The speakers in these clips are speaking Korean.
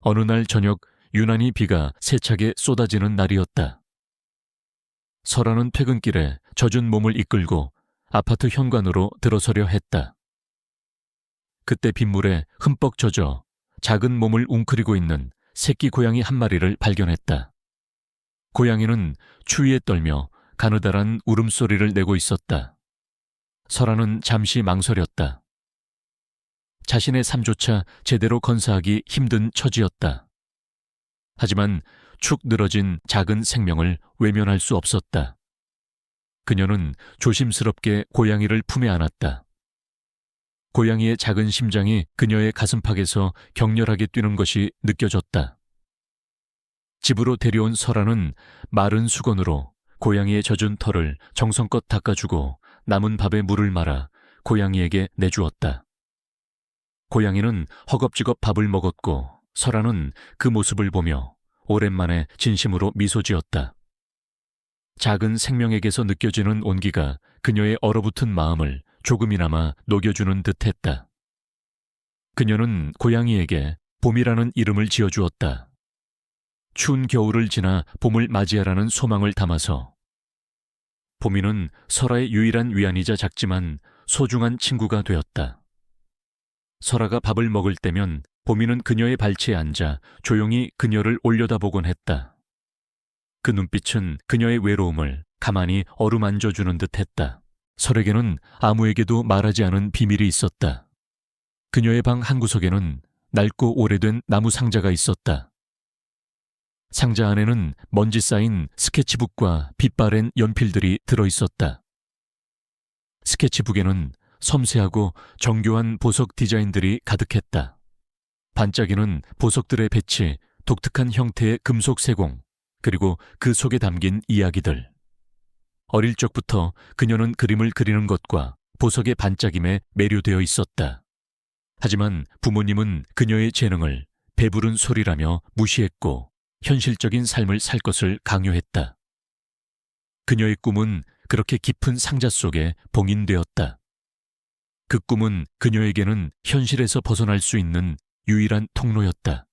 어느 날 저녁 유난히 비가 세차게 쏟아지는 날이었다. 설아는 퇴근길에 젖은 몸을 이끌고 아파트 현관으로 들어서려 했다. 그때 빗물에 흠뻑 젖어 작은 몸을 웅크리고 있는 새끼 고양이 한 마리를 발견했다. 고양이는 추위에 떨며 가느다란 울음소리를 내고 있었다. 설아는 잠시 망설였다. 자신의 삶조차 제대로 건사하기 힘든 처지였다. 하지만 축 늘어진 작은 생명을 외면할 수 없었다. 그녀는 조심스럽게 고양이를 품에 안았다. 고양이의 작은 심장이 그녀의 가슴팍에서 격렬하게 뛰는 것이 느껴졌다. 집으로 데려온 설아는 마른 수건으로 고양이의 젖은 털을 정성껏 닦아주고 남은 밥에 물을 말아 고양이에게 내주었다. 고양이는 허겁지겁 밥을 먹었고 설아는 그 모습을 보며 오랜만에 진심으로 미소 지었다. 작은 생명에게서 느껴지는 온기가 그녀의 얼어붙은 마음을 조금이나마 녹여주는 듯했다. 그녀는 고양이에게 봄이라는 이름을 지어주었다. 추운 겨울을 지나 봄을 맞이하라는 소망을 담아서. 봄이는 설아의 유일한 위안이자 작지만 소중한 친구가 되었다. 설아가 밥을 먹을 때면 봄이는 그녀의 발치에 앉아 조용히 그녀를 올려다보곤 했다. 그 눈빛은 그녀의 외로움을 가만히 어루만져주는 듯했다. 설에게는 아무에게도 말하지 않은 비밀이 있었다. 그녀의 방 한구석에는 낡고 오래된 나무 상자가 있었다. 상자 안에는 먼지 쌓인 스케치북과 빛바랜 연필들이 들어있었다. 스케치북에는 섬세하고 정교한 보석 디자인들이 가득했다. 반짝이는 보석들의 배치, 독특한 형태의 금속 세공, 그리고 그 속에 담긴 이야기들. 어릴 적부터 그녀는 그림을 그리는 것과 보석의 반짝임에 매료되어 있었다. 하지만 부모님은 그녀의 재능을 배부른 소리라며 무시했고 현실적인 삶을 살 것을 강요했다. 그녀의 꿈은 그렇게 깊은 상자 속에 봉인되었다. 그 꿈은 그녀에게는 현실에서 벗어날 수 있는 유일한 통로였다.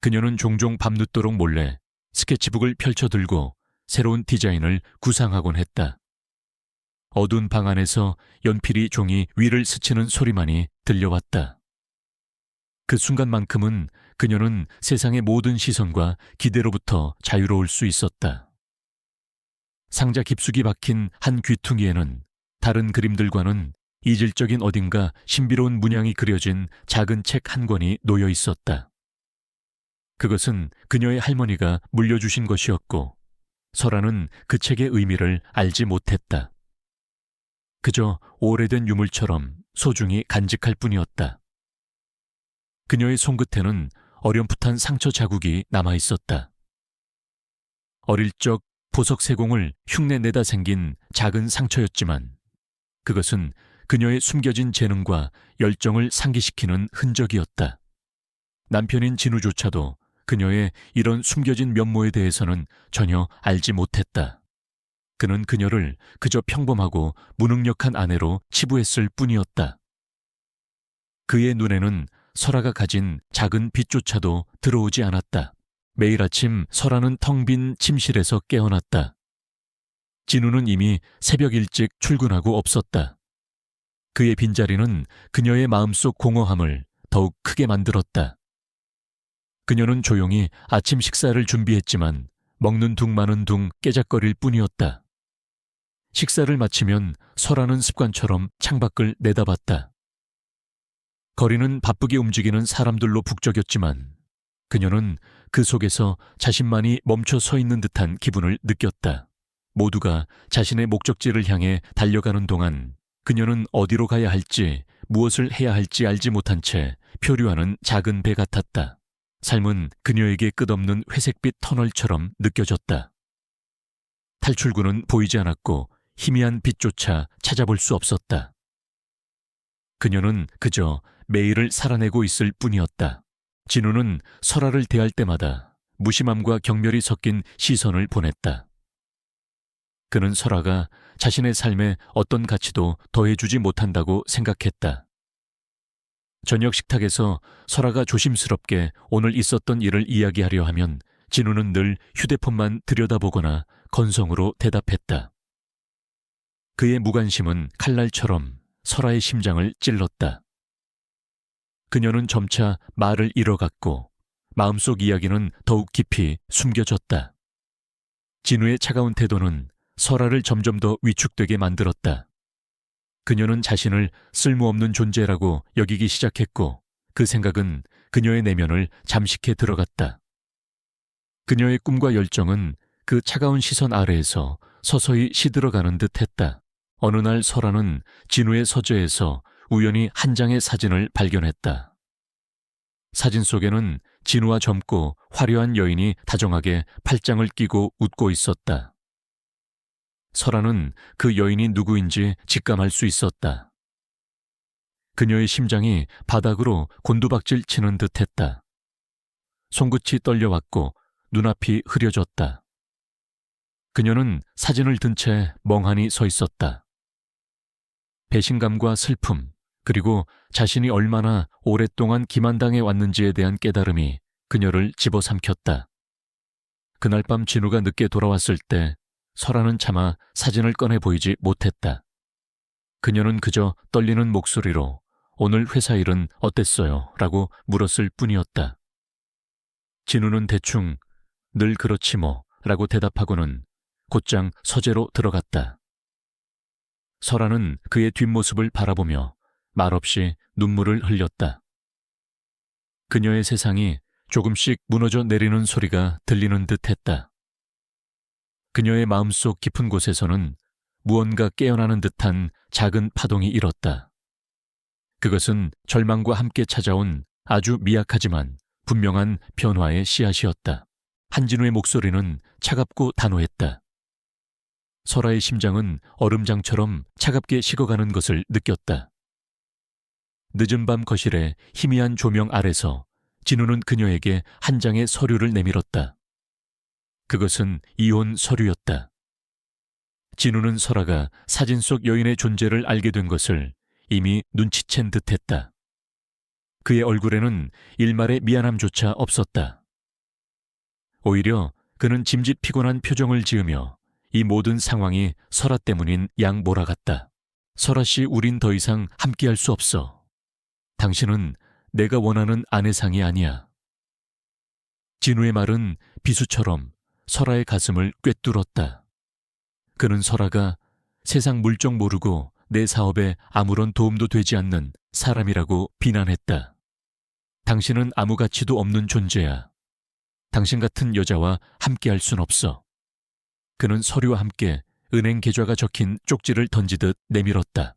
그녀는 종종 밤늦도록 몰래 스케치북을 펼쳐들고 새로운 디자인을 구상하곤 했다. 어두운 방 안에서 연필이 종이 위를 스치는 소리만이 들려왔다. 그 순간만큼은 그녀는 세상의 모든 시선과 기대로부터 자유로울 수 있었다. 상자 깊숙이 박힌 한 귀퉁이에는 다른 그림들과는 이질적인 어딘가 신비로운 문양이 그려진 작은 책 한 권이 놓여 있었다. 그것은 그녀의 할머니가 물려주신 것이었고 설아는 그 책의 의미를 알지 못했다. 그저 오래된 유물처럼 소중히 간직할 뿐이었다. 그녀의 손끝에는 어렴풋한 상처 자국이 남아있었다. 어릴 적 보석 세공을 흉내내다 생긴 작은 상처였지만 그것은 그녀의 숨겨진 재능과 열정을 상기시키는 흔적이었다. 남편인 진우조차도 그녀의 이런 숨겨진 면모에 대해서는 전혀 알지 못했다. 그는 그녀를 그저 평범하고 무능력한 아내로 치부했을 뿐이었다. 그의 눈에는 설아가 가진 작은 빛조차도 들어오지 않았다. 매일 아침 설아는 텅 빈 침실에서 깨어났다. 진우는 이미 새벽 일찍 출근하고 없었다. 그의 빈자리는 그녀의 마음속 공허함을 더욱 크게 만들었다. 그녀는 조용히 아침 식사를 준비했지만 먹는 둥 마는 둥 깨작거릴 뿐이었다. 식사를 마치면 설아는 습관처럼 창밖을 내다봤다. 거리는 바쁘게 움직이는 사람들로 북적였지만 그녀는 그 속에서 자신만이 멈춰 서 있는 듯한 기분을 느꼈다. 모두가 자신의 목적지를 향해 달려가는 동안 그녀는 어디로 가야 할지 무엇을 해야 할지 알지 못한 채 표류하는 작은 배 같았다. 삶은 그녀에게 끝없는 회색빛 터널처럼 느껴졌다. 탈출구는 보이지 않았고 희미한 빛조차 찾아볼 수 없었다. 그녀는 그저 매일을 살아내고 있을 뿐이었다. 진우는 설아를 대할 때마다 무심함과 경멸이 섞인 시선을 보냈다. 그는 설아가 자신의 삶에 어떤 가치도 더해주지 못한다고 생각했다. 저녁 식탁에서 설아가 조심스럽게 오늘 있었던 일을 이야기하려 하면 진우는 늘 휴대폰만 들여다보거나 건성으로 대답했다. 그의 무관심은 칼날처럼 설아의 심장을 찔렀다. 그녀는 점차 말을 잃어갔고 마음속 이야기는 더욱 깊이 숨겨졌다. 진우의 차가운 태도는 설아를 점점 더 위축되게 만들었다. 그녀는 자신을 쓸모없는 존재라고 여기기 시작했고 그 생각은 그녀의 내면을 잠식해 들어갔다. 그녀의 꿈과 열정은 그 차가운 시선 아래에서 서서히 시들어가는 듯했다. 어느 날 설아는 진우의 서재에서 우연히 한 장의 사진을 발견했다. 사진 속에는 진우와 젊고 화려한 여인이 다정하게 팔짱을 끼고 웃고 있었다. 설아는 그 여인이 누구인지 직감할 수 있었다. 그녀의 심장이 바닥으로 곤두박질 치는 듯했다. 손끝이 떨려왔고 눈앞이 흐려졌다. 그녀는 사진을 든 채 멍하니 서 있었다. 배신감과 슬픔, 그리고 자신이 얼마나 오랫동안 기만당해 왔는지에 대한 깨달음이 그녀를 집어삼켰다. 그날 밤 진우가 늦게 돌아왔을 때 설아는 차마 사진을 꺼내 보이지 못했다. 그녀는 그저 떨리는 목소리로 오늘 회사 일은 어땠어요? 라고 물었을 뿐이었다. 진우는 대충 늘 그렇지 뭐 라고 대답하고는 곧장 서재로 들어갔다. 설아는 그의 뒷모습을 바라보며 말없이 눈물을 흘렸다. 그녀의 세상이 조금씩 무너져 내리는 소리가 들리는 듯했다. 그녀의 마음속 깊은 곳에서는 무언가 깨어나는 듯한 작은 파동이 일었다. 그것은 절망과 함께 찾아온 아주 미약하지만 분명한 변화의 씨앗이었다. 한진우의 목소리는 차갑고 단호했다. 설아의 심장은 얼음장처럼 차갑게 식어가는 것을 느꼈다. 늦은 밤 거실에 희미한 조명 아래서 진우는 그녀에게 한 장의 서류를 내밀었다. 그것은 이혼 서류였다. 진우는 설아가 사진 속 여인의 존재를 알게 된 것을 이미 눈치챈 듯했다. 그의 얼굴에는 일말의 미안함조차 없었다. 오히려 그는 짐짓 피곤한 표정을 지으며 이 모든 상황이 설아 때문인 양모라 같다. 설아 씨, 우린 더 이상 함께할 수 없어. 당신은 내가 원하는 아내상이 아니야. 진우의 말은 비수처럼 설아의 가슴을 꿰뚫었다. 그는 설아가 세상 물정 모르고 내 사업에 아무런 도움도 되지 않는 사람이라고 비난했다. 당신은 아무 가치도 없는 존재야. 당신 같은 여자와 함께할 순 없어. 그는 서류와 함께 은행 계좌가 적힌 쪽지를 던지듯 내밀었다.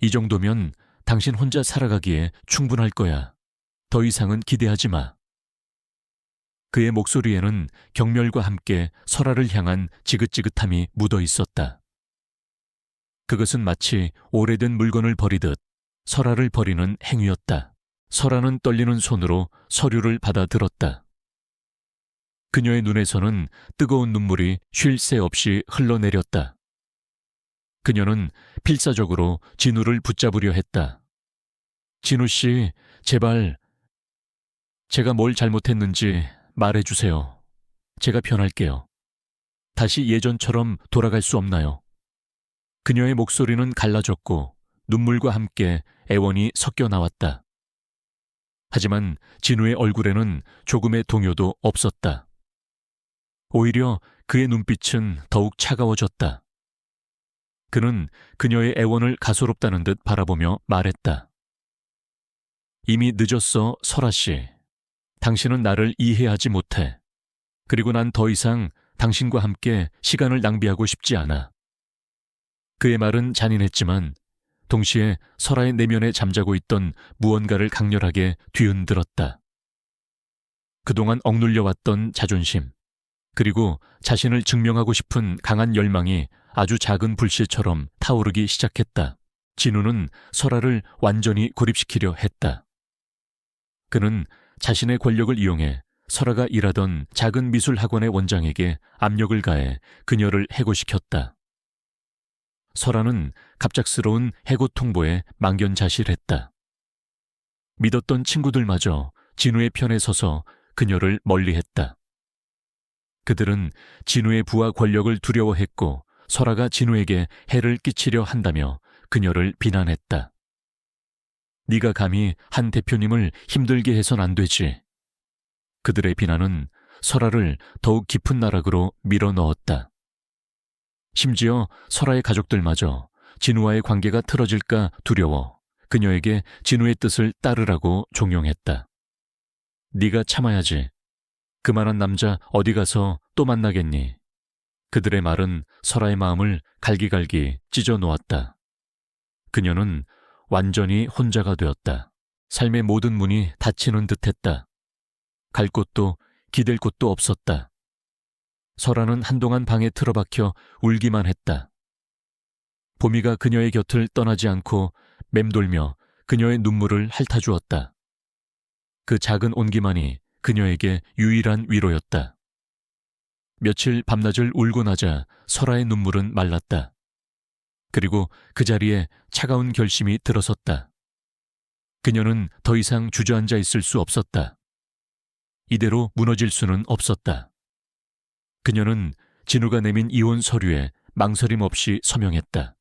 이 정도면 당신 혼자 살아가기에 충분할 거야. 더 이상은 기대하지 마. 그의 목소리에는 경멸과 함께 설아를 향한 지긋지긋함이 묻어 있었다. 그것은 마치 오래된 물건을 버리듯 설아를 버리는 행위였다. 설아는 떨리는 손으로 서류를 받아들었다. 그녀의 눈에서는 뜨거운 눈물이 쉴 새 없이 흘러내렸다. 그녀는 필사적으로 진우를 붙잡으려 했다. 진우 씨, 제발 제가 뭘 잘못했는지 말해주세요. 제가 변할게요. 다시 예전처럼 돌아갈 수 없나요? 그녀의 목소리는 갈라졌고 눈물과 함께 애원이 섞여 나왔다. 하지만 진우의 얼굴에는 조금의 동요도 없었다. 오히려 그의 눈빛은 더욱 차가워졌다. 그는 그녀의 애원을 가소롭다는 듯 바라보며 말했다. 이미 늦었어, 설아 씨. 당신은 나를 이해하지 못해. 그리고 난 더 이상 당신과 함께 시간을 낭비하고 싶지 않아. 그의 말은 잔인했지만 동시에 설아의 내면에 잠자고 있던 무언가를 강렬하게 뒤흔들었다. 그동안 억눌려왔던 자존심, 그리고 자신을 증명하고 싶은 강한 열망이 아주 작은 불씨처럼 타오르기 시작했다. 진우는 설아를 완전히 고립시키려 했다. 그는 자신의 권력을 이용해 설아가 일하던 작은 미술학원의 원장에게 압력을 가해 그녀를 해고시켰다. 설아는 갑작스러운 해고 통보에 망연자실했다. 믿었던 친구들마저 진우의 편에 서서 그녀를 멀리했다. 그들은 진우의 부와 권력을 두려워했고 설아가 진우에게 해를 끼치려 한다며 그녀를 비난했다. 네가 감히 한 대표님을 힘들게 해선 안 되지. 그들의 비난은 설아를 더욱 깊은 나락으로 밀어넣었다. 심지어 설아의 가족들마저 진우와의 관계가 틀어질까 두려워 그녀에게 진우의 뜻을 따르라고 종용했다. 네가 참아야지. 그만한 남자 어디 가서 또 만나겠니? 그들의 말은 설아의 마음을 갈기갈기 찢어 놓았다. 그녀는 완전히 혼자가 되었다. 삶의 모든 문이 닫히는 듯했다. 갈 곳도 기댈 곳도 없었다. 설아는 한동안 방에 틀어박혀 울기만 했다. 보미가 그녀의 곁을 떠나지 않고 맴돌며 그녀의 눈물을 핥아주었다. 그 작은 온기만이 그녀에게 유일한 위로였다. 며칠 밤낮을 울고 나자 설아의 눈물은 말랐다. 그리고 그 자리에 차가운 결심이 들어섰다. 그녀는 더 이상 주저앉아 있을 수 없었다. 이대로 무너질 수는 없었다. 그녀는 진우가 내민 이혼 서류에 망설임 없이 서명했다.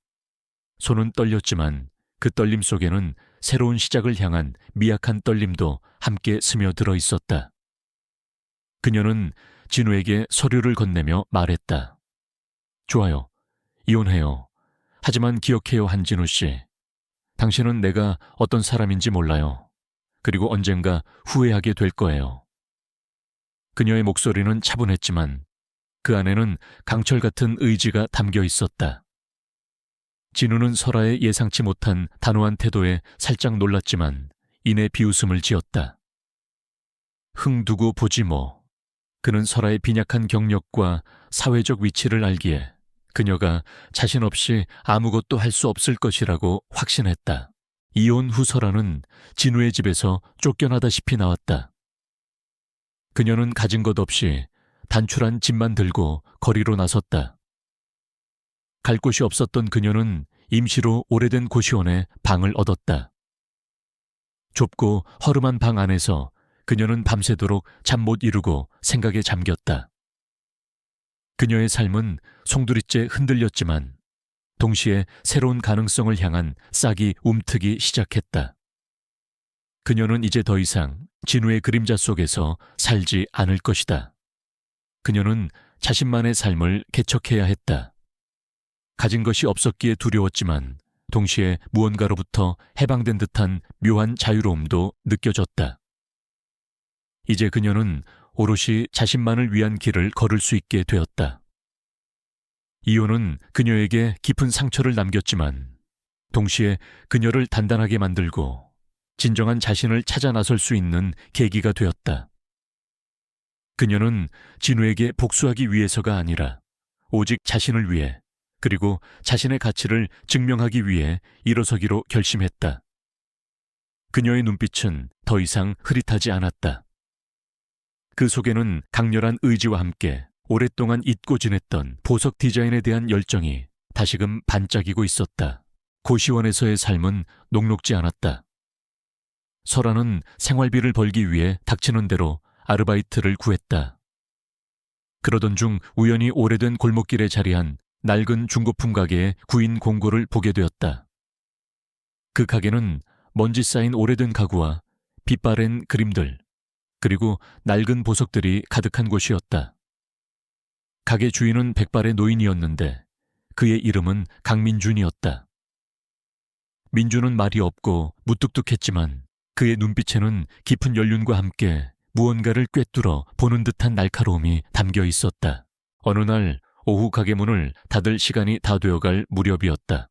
손은 떨렸지만 그 떨림 속에는 새로운 시작을 향한 미약한 떨림도 함께 스며들어 있었다. 그녀는 진우에게 서류를 건네며 말했다. 좋아요. 이혼해요. 하지만 기억해요, 한진우 씨. 당신은 내가 어떤 사람인지 몰라요. 그리고 언젠가 후회하게 될 거예요. 그녀의 목소리는 차분했지만 그 안에는 강철 같은 의지가 담겨 있었다. 진우는 설아의 예상치 못한 단호한 태도에 살짝 놀랐지만 이내 비웃음을 지었다. 흥 두고 보지 뭐. 그는 설아의 빈약한 경력과 사회적 위치를 알기에 그녀가 자신 없이 아무것도 할 수 없을 것이라고 확신했다. 이혼 후 설아는 진우의 집에서 쫓겨나다시피 나왔다. 그녀는 가진 것 없이 단출한 짐만 들고 거리로 나섰다. 갈 곳이 없었던 그녀는 임시로 오래된 고시원에 방을 얻었다. 좁고 허름한 방 안에서 그녀는 밤새도록 잠 못 이루고 생각에 잠겼다. 그녀의 삶은 송두리째 흔들렸지만 동시에 새로운 가능성을 향한 싹이 움트기 시작했다. 그녀는 이제 더 이상 진우의 그림자 속에서 살지 않을 것이다. 그녀는 자신만의 삶을 개척해야 했다. 가진 것이 없었기에 두려웠지만 동시에 무언가로부터 해방된 듯한 묘한 자유로움도 느껴졌다. 이제 그녀는 오롯이 자신만을 위한 길을 걸을 수 있게 되었다. 이혼은 그녀에게 깊은 상처를 남겼지만 동시에 그녀를 단단하게 만들고 진정한 자신을 찾아 나설 수 있는 계기가 되었다. 그녀는 진우에게 복수하기 위해서가 아니라 오직 자신을 위해 그리고 자신의 가치를 증명하기 위해 일어서기로 결심했다. 그녀의 눈빛은 더 이상 흐릿하지 않았다. 그 속에는 강렬한 의지와 함께 오랫동안 잊고 지냈던 보석 디자인에 대한 열정이 다시금 반짝이고 있었다. 고시원에서의 삶은 녹록지 않았다. 설아는 생활비를 벌기 위해 닥치는 대로 아르바이트를 구했다. 그러던 중 우연히 오래된 골목길에 자리한 낡은 중고품 가게의 구인 공고를 보게 되었다. 그 가게는 먼지 쌓인 오래된 가구와 빛바랜 그림들, 그리고 낡은 보석들이 가득한 곳이었다. 가게 주인은 백발의 노인이었는데 그의 이름은 강민준이었다. 민준은 말이 없고 무뚝뚝했지만 그의 눈빛에는 깊은 연륜과 함께 무언가를 꿰뚫어 보는 듯한 날카로움이 담겨 있었다. 어느 날 오후 가게 문을 닫을 시간이 다 되어갈 무렵이었다.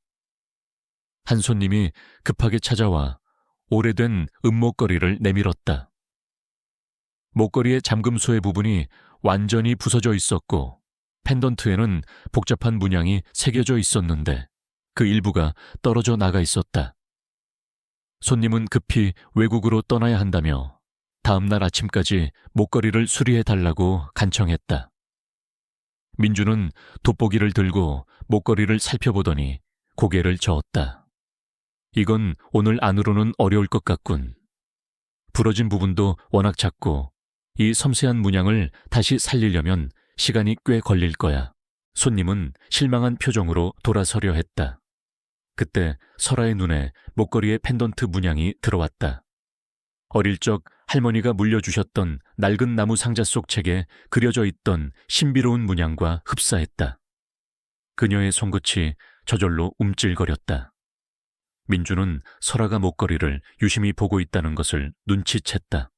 한 손님이 급하게 찾아와 오래된 은목걸이를 내밀었다. 목걸이의 잠금소의 부분이 완전히 부서져 있었고 펜던트에는 복잡한 문양이 새겨져 있었는데 그 일부가 떨어져 나가 있었다. 손님은 급히 외국으로 떠나야 한다며 다음 날 아침까지 목걸이를 수리해달라고 간청했다. 민주는 돋보기를 들고 목걸이를 살펴보더니 고개를 저었다. 이건 오늘 안으로는 어려울 것 같군. 부러진 부분도 워낙 작고 이 섬세한 문양을 다시 살리려면 시간이 꽤 걸릴 거야. 손님은 실망한 표정으로 돌아서려 했다. 그때 설아의 눈에 목걸이의 펜던트 문양이 들어왔다. 어릴 적 할머니가 물려주셨던 낡은 나무 상자 속 책에 그려져 있던 신비로운 문양과 흡사했다. 그녀의 손끝이 저절로 움찔거렸다. 민주는 설아가 목걸이를 유심히 보고 있다는 것을 눈치챘다.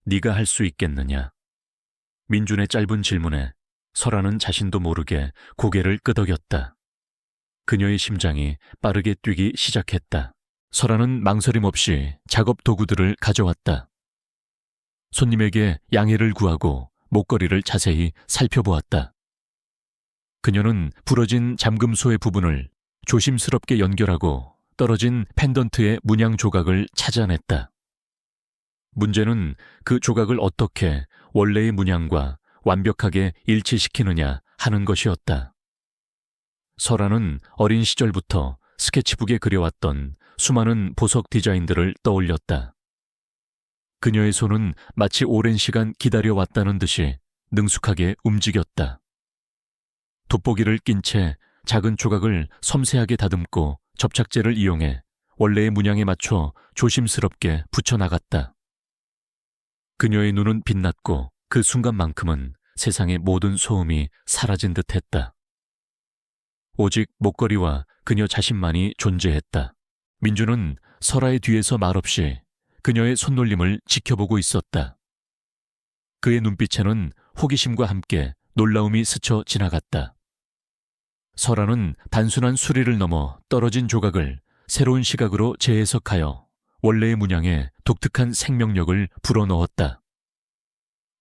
네가 할 수 있겠느냐? 민준의 짧은 질문에 설아는 자신도 모르게 고개를 끄덕였다. 그녀의 심장이 빠르게 뛰기 시작했다. 설아는 망설임 없이 작업 도구들을 가져왔다. 손님에게 양해를 구하고 목걸이를 자세히 살펴보았다. 그녀는 부러진 잠금소의 부분을 조심스럽게 연결하고 떨어진 펜던트의 문양 조각을 찾아냈다. 문제는 그 조각을 어떻게 원래의 문양과 완벽하게 일치시키느냐 하는 것이었다. 설아는 어린 시절부터 스케치북에 그려왔던 수많은 보석 디자인들을 떠올렸다. 그녀의 손은 마치 오랜 시간 기다려왔다는 듯이 능숙하게 움직였다. 돋보기를 낀 채 작은 조각을 섬세하게 다듬고 접착제를 이용해 원래의 문양에 맞춰 조심스럽게 붙여나갔다. 그녀의 눈은 빛났고 그 순간만큼은 세상의 모든 소음이 사라진 듯했다. 오직 목걸이와 그녀 자신만이 존재했다. 민주는 설아의 뒤에서 말없이 그녀의 손놀림을 지켜보고 있었다. 그의 눈빛에는 호기심과 함께 놀라움이 스쳐 지나갔다. 설아는 단순한 수리를 넘어 떨어진 조각을 새로운 시각으로 재해석하여 원래의 문양에 독특한 생명력을 불어넣었다.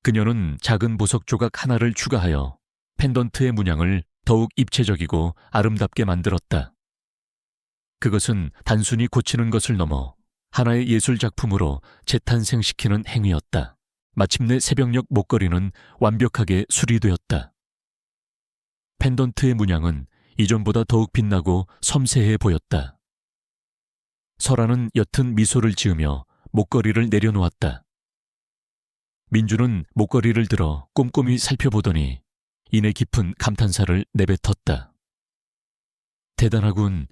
그녀는 작은 보석 조각 하나를 추가하여 펜던트의 문양을 더욱 입체적이고 아름답게 만들었다. 그것은 단순히 고치는 것을 넘어 하나의 예술 작품으로 재탄생시키는 행위였다. 마침내 새벽녘 목걸이는 완벽하게 수리되었다. 펜던트의 문양은 이전보다 더욱 빛나고 섬세해 보였다. 설아는 옅은 미소를 지으며 목걸이를 내려놓았다. 민주는 목걸이를 들어 꼼꼼히 살펴보더니 이내 깊은 감탄사를 내뱉었다. 대단하군.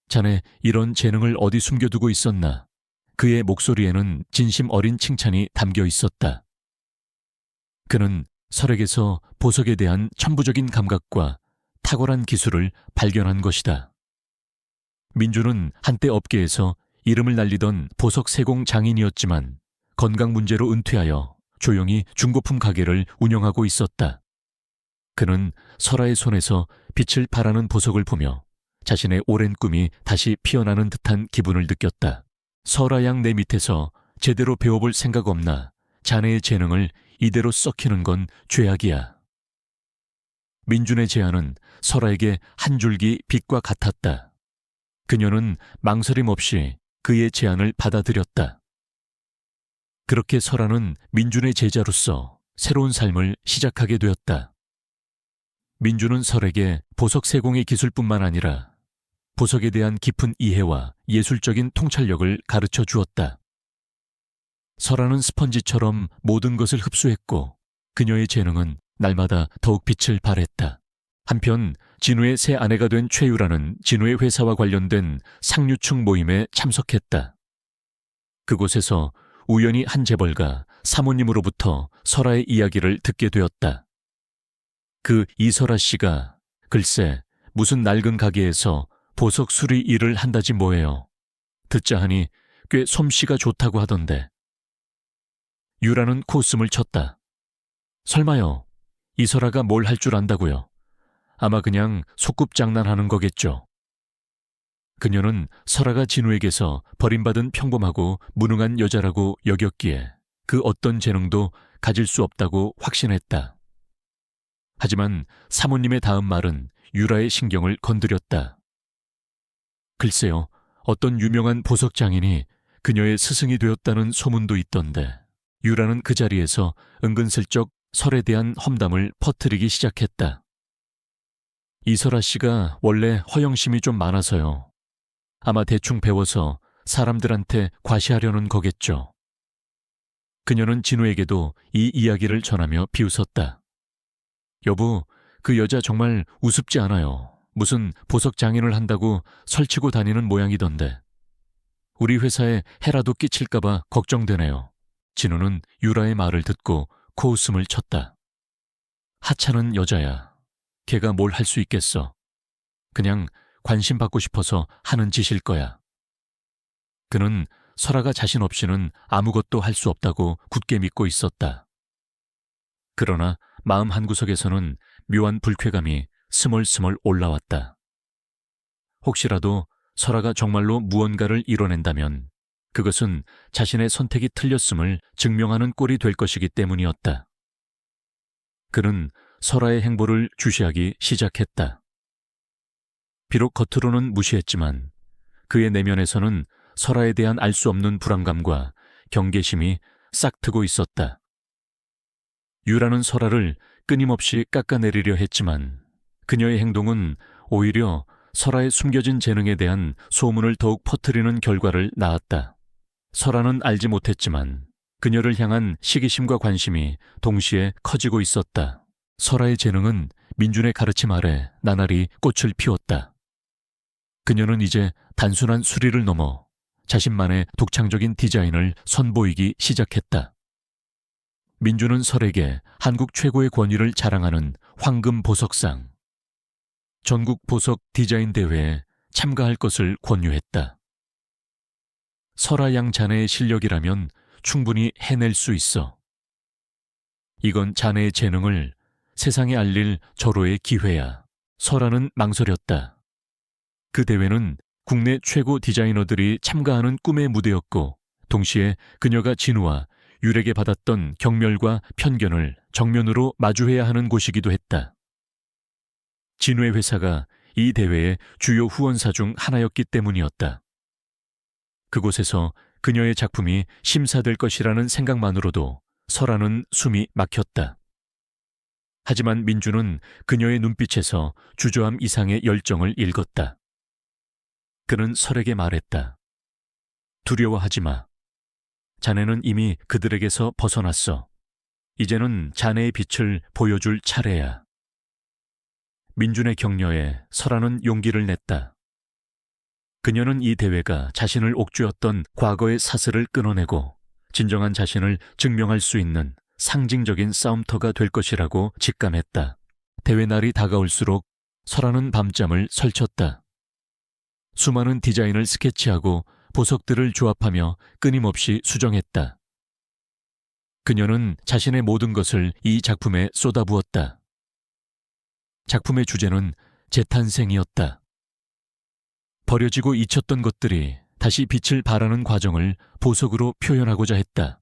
자네 이런 재능을 어디 숨겨두고 있었나? 그의 목소리에는 진심 어린 칭찬이 담겨 있었다. 그는 설에게서 보석에 대한 천부적인 감각과 탁월한 기술을 발견한 것이다. 민주는 한때 업계에서 이름을 날리던 보석 세공 장인이었지만 건강 문제로 은퇴하여 조용히 중고품 가게를 운영하고 있었다. 그는 설아의 손에서 빛을 발하는 보석을 보며 자신의 오랜 꿈이 다시 피어나는 듯한 기분을 느꼈다. 설아 양 내 밑에서 제대로 배워볼 생각 없나? 자네의 재능을 이대로 썩히는 건 죄악이야. 민준의 제안은 설아에게 한 줄기 빛과 같았다. 그녀는 망설임 없이 그의 제안을 받아들였다. 그렇게 설아는 민준의 제자로서 새로운 삶을 시작하게 되었다. 민준은 설에게 보석 세공의 기술뿐만 아니라 보석에 대한 깊은 이해와 예술적인 통찰력을 가르쳐 주었다. 설아는 스펀지처럼 모든 것을 흡수했고 그녀의 재능은 날마다 더욱 빛을 발했다. 한편 진우의 새 아내가 된 최유라는 진우의 회사와 관련된 상류층 모임에 참석했다. 그곳에서 우연히 한 재벌가 사모님으로부터 설아의 이야기를 듣게 되었다. 그 이설아 씨가 글쎄 무슨 낡은 가게에서 보석 수리 일을 한다지 뭐예요. 듣자 하니 꽤 솜씨가 좋다고 하던데. 유라는 코웃음을 쳤다. 설마요. 이설아가 뭘 할 줄 안다고요. 아마 그냥 소꿉장난하는 거겠죠. 그녀는 설아가 진우에게서 버림받은 평범하고 무능한 여자라고 여겼기에 그 어떤 재능도 가질 수 없다고 확신했다. 하지만 사모님의 다음 말은 유라의 신경을 건드렸다. 글쎄요, 어떤 유명한 보석 장인이 그녀의 스승이 되었다는 소문도 있던데. 유라는 그 자리에서 은근슬쩍 설에 대한 험담을 퍼뜨리기 시작했다. 이설아 씨가 원래 허영심이 좀 많아서요. 아마 대충 배워서 사람들한테 과시하려는 거겠죠. 그녀는 진우에게도 이 이야기를 전하며 비웃었다. 여보, 그 여자 정말 우습지 않아요. 무슨 보석 장인을 한다고 설치고 다니는 모양이던데. 우리 회사에 해라도 끼칠까봐 걱정되네요. 진우는 유라의 말을 듣고 코웃음을 쳤다. 하찮은 여자야. 걔가 뭘 할 수 있겠어. 그냥 관심 받고 싶어서 하는 짓일 거야. 그는 설아가 자신 없이는 아무것도 할 수 없다고 굳게 믿고 있었다. 그러나 마음 한구석에서는 묘한 불쾌감이 스멀스멀 올라왔다. 혹시라도 설아가 정말로 무언가를 이뤄낸다면 그것은 자신의 선택이 틀렸음을 증명하는 꼴이 될 것이기 때문이었다. 그는 설아의 행보를 주시하기 시작했다. 비록 겉으로는 무시했지만 그의 내면에서는 설아에 대한 알 수 없는 불안감과 경계심이 싹트고 있었다. 유라는 설아를 끊임없이 깎아내리려 했지만 그녀의 행동은 오히려 설아의 숨겨진 재능에 대한 소문을 더욱 퍼뜨리는 결과를 낳았다. 설아는 알지 못했지만 그녀를 향한 시기심과 관심이 동시에 커지고 있었다. 설아의 재능은 민준의 가르침 아래 나날이 꽃을 피웠다. 그녀는 이제 단순한 수리를 넘어 자신만의 독창적인 디자인을 선보이기 시작했다. 민준은 설에게 한국 최고의 권위를 자랑하는 황금 보석상, 전국 보석 디자인 대회에 참가할 것을 권유했다. 설아 양 자네의 실력이라면 충분히 해낼 수 있어. 이건 자네의 재능을 세상에 알릴 절호의 기회야. 설아는 망설였다. 그 대회는 국내 최고 디자이너들이 참가하는 꿈의 무대였고 동시에 그녀가 진우와 유에게 받았던 경멸과 편견을 정면으로 마주해야 하는 곳이기도 했다. 진우의 회사가 이 대회의 주요 후원사 중 하나였기 때문이었다. 그곳에서 그녀의 작품이 심사될 것이라는 생각만으로도 설아는 숨이 막혔다. 하지만 민주는 그녀의 눈빛에서 주저함 이상의 열정을 읽었다. 그는 설에게 말했다. 두려워하지 마. 자네는 이미 그들에게서 벗어났어. 이제는 자네의 빛을 보여줄 차례야. 민준의 격려에 설아는 용기를 냈다. 그녀는 이 대회가 자신을 옥죄었던 과거의 사슬을 끊어내고 진정한 자신을 증명할 수 있는 상징적인 싸움터가 될 것이라고 직감했다. 대회 날이 다가올수록 설아는 밤잠을 설쳤다. 수많은 디자인을 스케치하고 보석들을 조합하며 끊임없이 수정했다. 그녀는 자신의 모든 것을 이 작품에 쏟아부었다. 작품의 주제는 재탄생이었다. 버려지고 잊혔던 것들이 다시 빛을 발하는 과정을 보석으로 표현하고자 했다.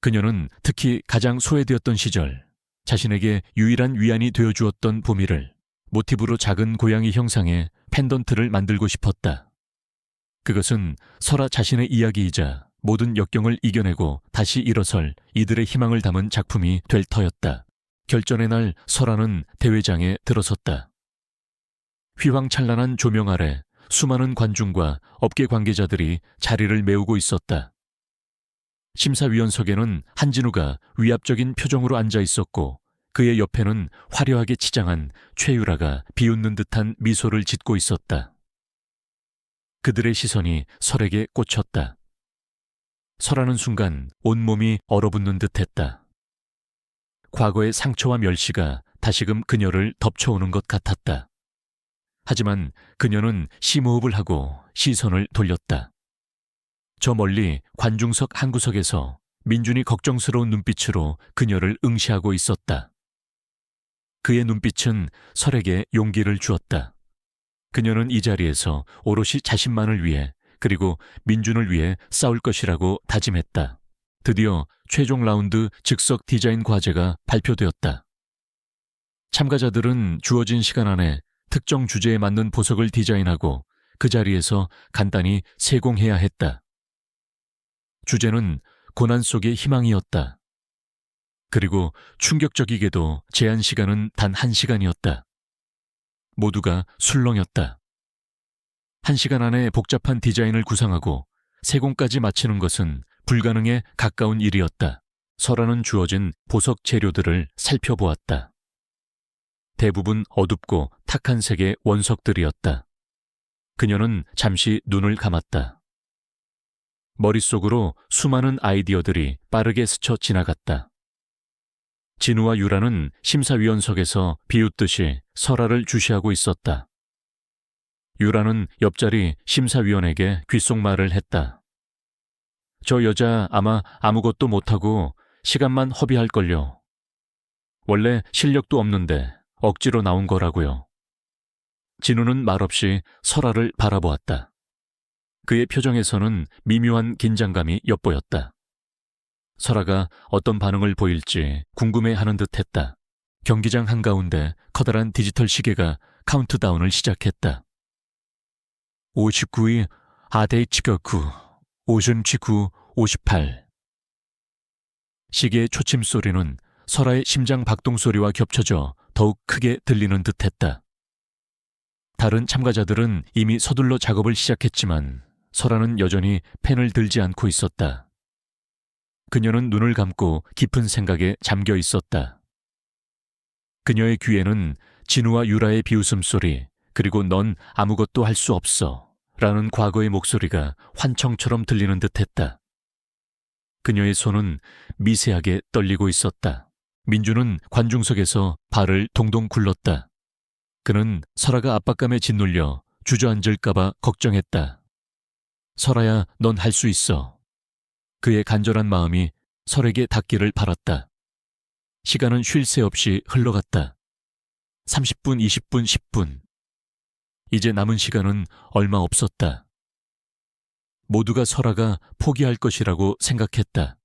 그녀는 특히 가장 소외되었던 시절 자신에게 유일한 위안이 되어주었던 보미를 모티브로 작은 고양이 형상의 펜던트를 만들고 싶었다. 그것은 설아 자신의 이야기이자 모든 역경을 이겨내고 다시 일어설 이들의 희망을 담은 작품이 될 터였다. 결전의 날 설아는 대회장에 들어섰다. 휘황찬란한 조명 아래 수많은 관중과 업계 관계자들이 자리를 메우고 있었다. 심사위원석에는 한진우가 위압적인 표정으로 앉아 있었고 그의 옆에는 화려하게 치장한 최유라가 비웃는 듯한 미소를 짓고 있었다. 그들의 시선이 설에게 꽂혔다. 설하는 순간 온몸이 얼어붙는 듯했다. 과거의 상처와 멸시가 다시금 그녀를 덮쳐오는 것 같았다. 하지만 그녀는 심호흡을 하고 시선을 돌렸다. 저 멀리 관중석 한 구석에서 민준이 걱정스러운 눈빛으로 그녀를 응시하고 있었다. 그의 눈빛은 설에게 용기를 주었다. 그녀는 이 자리에서 오롯이 자신만을 위해 그리고 민준을 위해 싸울 것이라고 다짐했다. 드디어 최종 라운드 즉석 디자인 과제가 발표되었다. 참가자들은 주어진 시간 안에 특정 주제에 맞는 보석을 디자인하고 그 자리에서 간단히 세공해야 했다. 주제는 고난 속의 희망이었다. 그리고 충격적이게도 제한 시간은 단 1시간이었다. 모두가 술렁였다. 1시간 안에 복잡한 디자인을 구상하고 세공까지 마치는 것은 불가능에 가까운 일이었다. 설아는 주어진 보석 재료들을 살펴보았다. 대부분 어둡고 탁한 색의 원석들이었다. 그녀는 잠시 눈을 감았다. 머릿속으로 수많은 아이디어들이 빠르게 스쳐 지나갔다. 진우와 유라는 심사위원석에서 비웃듯이 설아를 주시하고 있었다. 유라는 옆자리 심사위원에게 귓속말을 했다. 저 여자 아마 아무것도 못하고 시간만 허비할걸요. 원래 실력도 없는데 억지로 나온 거라고요. 진우는 말없이 설아를 바라보았다. 그의 표정에서는 미묘한 긴장감이 엿보였다. 설아가 어떤 반응을 보일지 궁금해하는 듯했다. 경기장 한가운데 커다란 디지털 시계가 카운트다운을 시작했다. 59위 아데이치거쿠, 오준치구 58. 시계의 초침 소리는 설아의 심장 박동 소리와 겹쳐져 더욱 크게 들리는 듯했다. 다른 참가자들은 이미 서둘러 작업을 시작했지만 설아는 여전히 펜을 들지 않고 있었다. 그녀는 눈을 감고 깊은 생각에 잠겨 있었다. 그녀의 귀에는 진우와 유라의 비웃음 소리, 그리고 넌 아무것도 할 수 없어 라는 과거의 목소리가 환청처럼 들리는 듯했다. 그녀의 손은 미세하게 떨리고 있었다. 민주는 관중석에서 발을 동동 굴렀다. 그는 설아가 압박감에 짓눌려 주저앉을까봐 걱정했다. 설아야, 넌 할 수 있어. 그의 간절한 마음이 설에게 닿기를 바랐다. 시간은 쉴 새 없이 흘러갔다. 30분, 20분, 10분. 이제 남은 시간은 얼마 없었다. 모두가 설아가 포기할 것이라고 생각했다.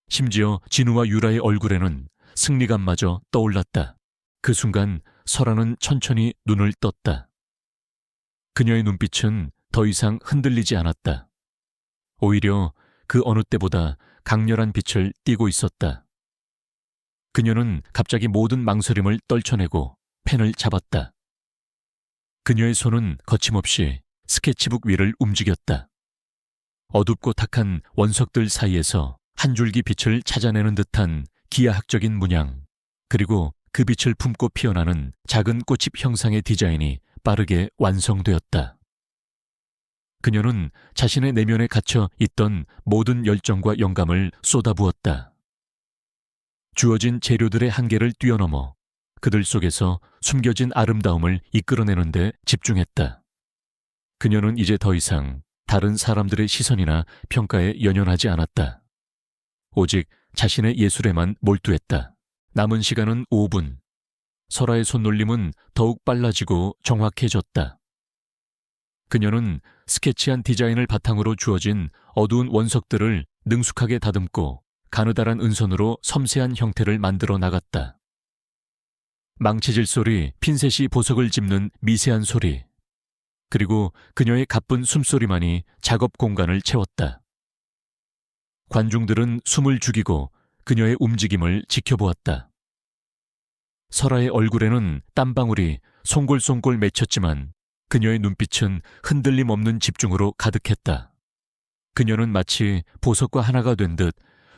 심지어 진우와 유라의 얼굴에는 승리감마저 떠올랐다. 그 순간 설아는 천천히 눈을 떴다. 그녀의 눈빛은 더 이상 흔들리지 않았다. 오히려 그 어느 때보다 강렬한 빛을 띠고 있었다. 그녀는 갑자기 모든 망설임을 떨쳐내고 펜을 잡았다. 그녀의 손은 거침없이 스케치북 위를 움직였다. 어둡고 탁한 원석들 사이에서 한 줄기 빛을 찾아내는 듯한 기하학적인 문양, 그리고 그 빛을 품고 피어나는 작은 꽃잎 형상의 디자인이 빠르게 완성되었다. 그녀는 자신의 내면에 갇혀 있던 모든 열정과 영감을 쏟아부었다. 주어진 재료들의 한계를 뛰어넘어 그들 속에서 숨겨진 아름다움을 이끌어내는 데 집중했다. 그녀는 이제 더 이상 다른 사람들의 시선이나 평가에 연연하지 않았다. 오직 자신의 예술에만 몰두했다. 남은 시간은 5분. 설아의 손놀림은 더욱 빨라지고 정확해졌다. 그녀는 스케치한 디자인을 바탕으로 주어진 어두운 원석들을 능숙하게 다듬고 가느다란 은선으로 섬세한 형태를 만들어 나갔다. 망치질 소리, 핀셋이 보석을 짚는 미세한 소리, 그리고 그녀의 가쁜 숨소리만이 작업 공간을 채웠다. 관중들은 숨을 죽이고 그녀의 움직임을 지켜보았다. 설아의 얼굴에는 땀방울이 송골송골 맺혔지만 그녀의 눈빛은 흔들림 없는 집중으로 가득했다. 그녀는 마치 보석과 하나가 된 듯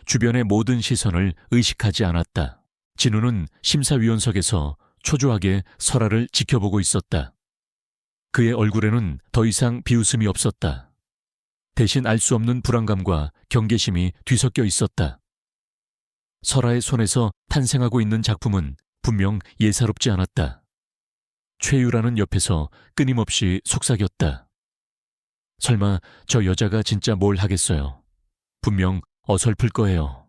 주변의 모든 시선을 의식하지 않았다. 진우는 심사위원석에서 초조하게 설아를 지켜보고 있었다. 그의 얼굴에는 더 이상 비웃음이 없었다. 대신 알 수 없는 불안감과 경계심이 뒤섞여 있었다. 설아의 손에서 탄생하고 있는 작품은 분명 예사롭지 않았다. 최유라는 옆에서 끊임없이 속삭였다. 설마 저 여자가 진짜 뭘 하겠어요. 분명 어설플 거예요.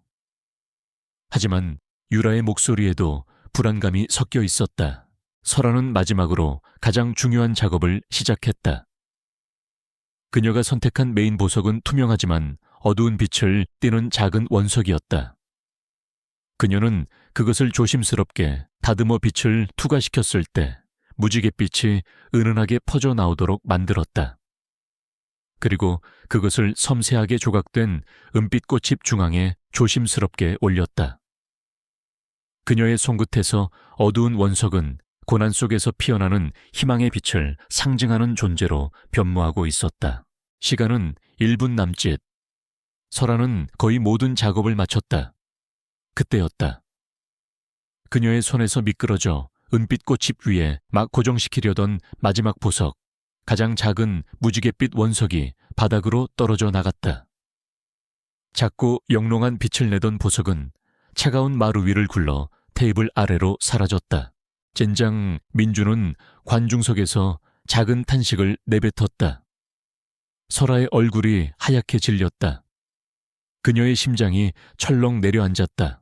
하지만 유라의 목소리에도 불안감이 섞여 있었다. 설아는 마지막으로 가장 중요한 작업을 시작했다. 그녀가 선택한 메인 보석은 투명하지만 어두운 빛을 띠는 작은 원석이었다. 그녀는 그것을 조심스럽게 다듬어 빛을 투과시켰을 때 무지갯빛이 은은하게 퍼져 나오도록 만들었다. 그리고 그것을 섬세하게 조각된 은빛 꽃잎 중앙에 조심스럽게 올렸다. 그녀의 손끝에서 어두운 원석은 고난 속에서 피어나는 희망의 빛을 상징하는 존재로 변모하고 있었다. 시간은 1분 남짓. 설아는 거의 모든 작업을 마쳤다. 그때였다. 그녀의 손에서 미끄러져 은빛 꽃잎 위에 막 고정시키려던 마지막 보석, 가장 작은 무지갯빛 원석이 바닥으로 떨어져 나갔다. 작고 영롱한 빛을 내던 보석은 차가운 마루 위를 굴러 테이블 아래로 사라졌다. 젠장 민주는 관중석에서 작은 탄식을 내뱉었다. 설아의 얼굴이 하얗게 질렸다. 그녀의 심장이 철렁 내려앉았다.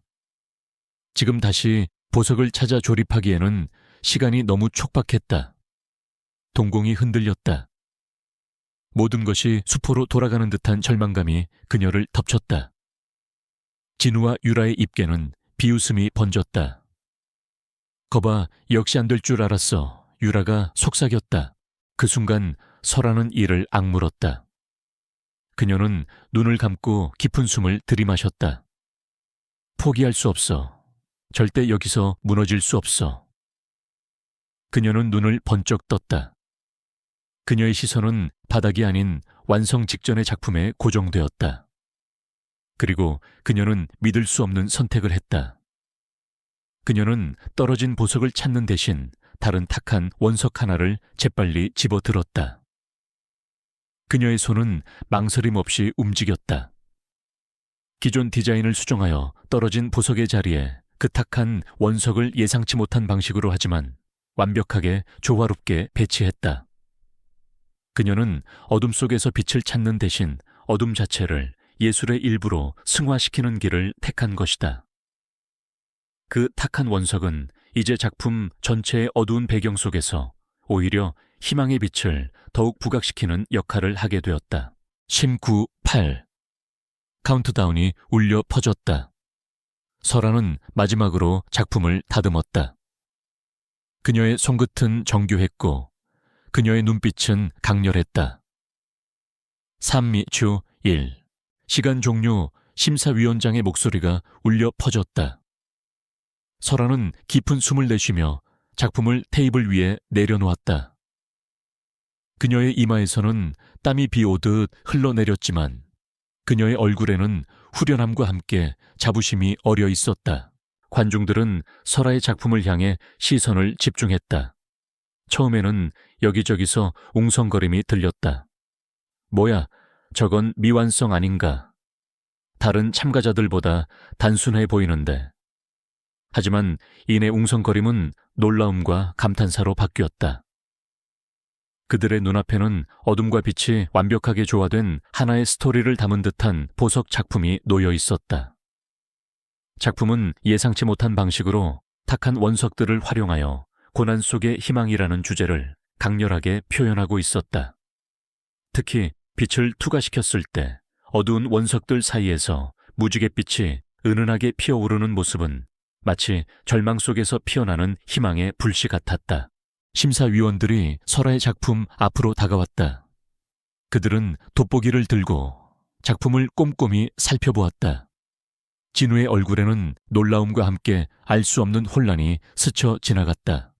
지금 다시 보석을 찾아 조립하기에는 시간이 너무 촉박했다. 동공이 흔들렸다. 모든 것이 수포로 돌아가는 듯한 절망감이 그녀를 덮쳤다. 진우와 유라의 입계는 비웃음이 번졌다. 거봐, 역시 안 될 줄 알았어. 유라가 속삭였다. 그 순간 설아는 이를 악물었다. 그녀는 눈을 감고 깊은 숨을 들이마셨다. 포기할 수 없어. 절대 여기서 무너질 수 없어. 그녀는 눈을 번쩍 떴다. 그녀의 시선은 바닥이 아닌 완성 직전의 작품에 고정되었다. 그리고 그녀는 믿을 수 없는 선택을 했다. 그녀는 떨어진 보석을 찾는 대신 다른 탁한 원석 하나를 재빨리 집어들었다. 그녀의 손은 망설임 없이 움직였다. 기존 디자인을 수정하여 떨어진 보석의 자리에 그 탁한 원석을 예상치 못한 방식으로 하지만 완벽하게 조화롭게 배치했다. 그녀는 어둠 속에서 빛을 찾는 대신 어둠 자체를 예술의 일부로 승화시키는 길을 택한 것이다. 그 탁한 원석은 이제 작품 전체의 어두운 배경 속에서 오히려 희망의 빛을 더욱 부각시키는 역할을 하게 되었다. 9, 8 카운트다운이 울려 퍼졌다. 설아는 마지막으로 작품을 다듬었다. 그녀의 손끝은 정교했고 그녀의 눈빛은 강렬했다. 3, 2, 1 시간 종료. 심사위원장의 목소리가 울려 퍼졌다. 설아는 깊은 숨을 내쉬며 작품을 테이블 위에 내려놓았다. 그녀의 이마에서는 땀이 비오듯 흘러내렸지만 그녀의 얼굴에는 후련함과 함께 자부심이 어려 있었다. 관중들은 설아의 작품을 향해 시선을 집중했다. 처음에는 여기저기서 웅성거림이 들렸다. 뭐야, 저건 미완성 아닌가? 다른 참가자들보다 단순해 보이는데. 하지만 이내 웅성거림은 놀라움과 감탄사로 바뀌었다. 그들의 눈앞에는 어둠과 빛이 완벽하게 조화된 하나의 스토리를 담은 듯한 보석 작품이 놓여 있었다. 작품은 예상치 못한 방식으로 탁한 원석들을 활용하여 고난 속의 희망이라는 주제를 강렬하게 표현하고 있었다. 특히 빛을 투과시켰을 때 어두운 원석들 사이에서 무지갯빛이 은은하게 피어오르는 모습은 마치 절망 속에서 피어나는 희망의 불씨 같았다. 심사위원들이 설아의 작품 앞으로 다가왔다. 그들은 돋보기를 들고 작품을 꼼꼼히 살펴보았다. 진우의 얼굴에는 놀라움과 함께 알 수 없는 혼란이 스쳐 지나갔다.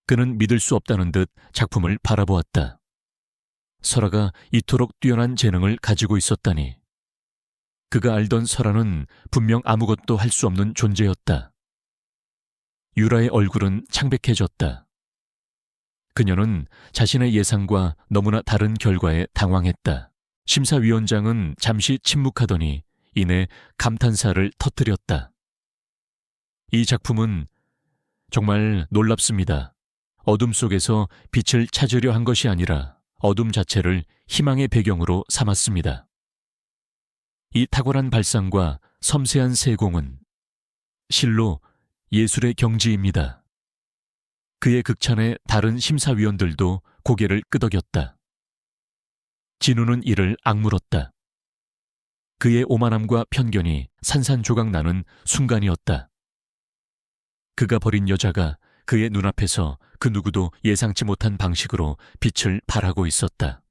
그는 믿을 수 없다는 듯 작품을 바라보았다. 설아가 이토록 뛰어난 재능을 가지고 있었다니. 그가 알던 설아는 분명 아무것도 할 수 없는 존재였다. 유라의 얼굴은 창백해졌다. 그녀는 자신의 예상과 너무나 다른 결과에 당황했다. 심사위원장은 잠시 침묵하더니 이내 감탄사를 터뜨렸다. 이 작품은 정말 놀랍습니다. 어둠 속에서 빛을 찾으려 한 것이 아니라 어둠 자체를 희망의 배경으로 삼았습니다. 이 탁월한 발상과 섬세한 세공은 실로 예술의 경지입니다. 그의 극찬에 다른 심사위원들도 고개를 끄덕였다. 진우는 이를 악물었다. 그의 오만함과 편견이 산산조각 나는 순간이었다. 그가 버린 여자가 그의 눈앞에서 그 누구도 예상치 못한 방식으로 빛을 발하고 있었다.